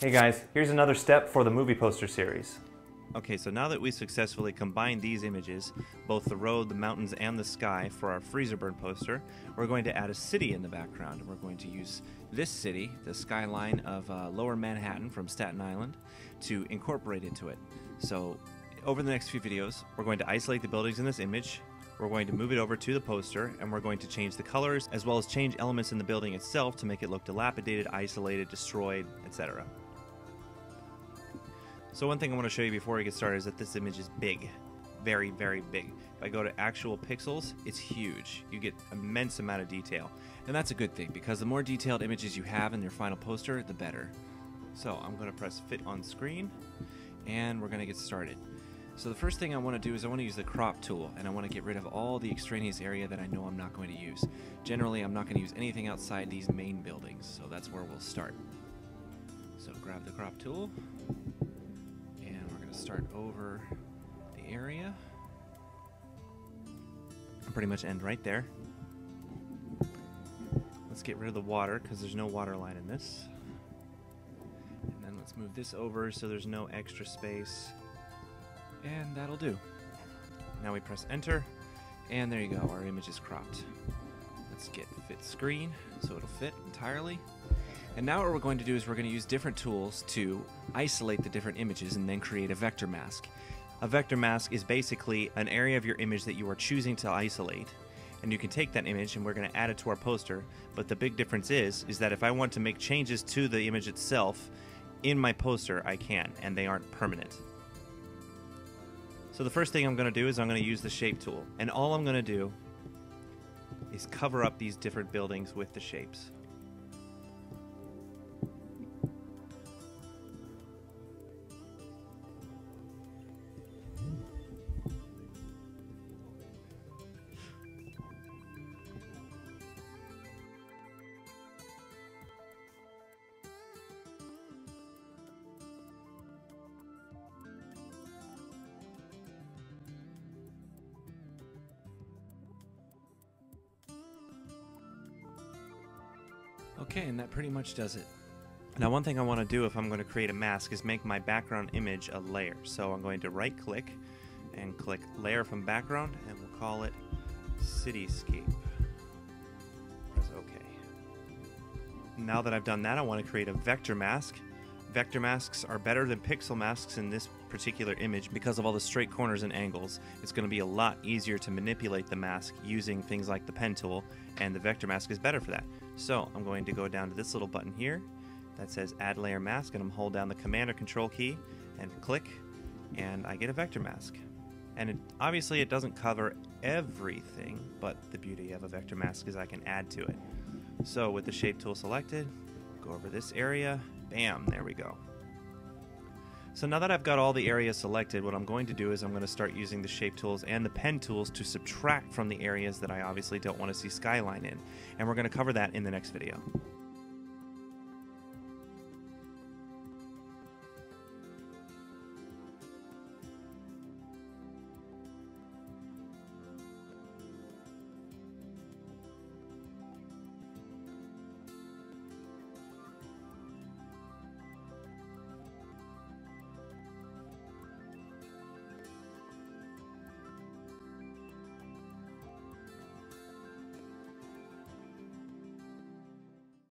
Hey guys, here's another step for the movie poster series. Okay, so now that we successfully combined these images, both the road, the mountains, and the sky for our freezer burn poster, we're going to add a city in the background. And we're going to use this city, the skyline of Lower Manhattan from Staten Island, to incorporate into it. So over the next few videos, we're going to isolate the buildings in this image, we're going to move it over to the poster, and we're going to change the colors as well as change elements in the building itself to make it look dilapidated, isolated, destroyed, etc. So one thing I want to show you before we get started is that this image is big. Very, very big. If I go to actual pixels, it's huge. You get immense amount of detail. And that's a good thing, because the more detailed images you have in your final poster, the better. So I'm going to press Fit on Screen, and we're going to get started. So the first thing I want to do is I want to use the crop tool, and I want to get rid of all the extraneous area that I know I'm not going to use. Generally, I'm not going to use anything outside these main buildings, so that's where we'll start. So grab the crop tool. Start over the area. I'll pretty much end right there. Let's get rid of the water because there's no water line in this. And then let's move this over so there's no extra space. And that'll do. Now we press enter, and there you go, our image is cropped. Let's get fit screen so it'll fit entirely. And now what we're going to do is we're going to use different tools to isolate the different images and then create a vector mask. A vector mask is basically an area of your image that you are choosing to isolate. And you can take that image and we're going to add it to our poster. But the big difference is that if I want to make changes to the image itself in my poster, I can, and they aren't permanent. So the first thing I'm going to do is I'm going to use the shape tool. And all I'm going to do is cover up these different buildings with the shapes. Okay, and that pretty much does it. Now one thing I want to do if I'm going to create a mask is make my background image a layer. So I'm going to right click and click Layer from Background, and we'll call it Cityscape. Press OK. Now that I've done that, I want to create a vector mask. Vector masks are better than pixel masks in this particular image because of all the straight corners and angles. It's going to be a lot easier to manipulate the mask using things like the pen tool, and the vector mask is better for that. So I'm going to go down to this little button here that says Add Layer Mask, and I'm hold down the Command or Control key and click, and I get a vector mask. And obviously it doesn't cover everything, but the beauty of a vector mask is I can add to it. So with the shape tool selected, go over this area, bam, there we go. So now that I've got all the areas selected, what I'm going to do is I'm going to start using the shape tools and the pen tools to subtract from the areas that I obviously don't want to see skyline in. And we're going to cover that in the next video.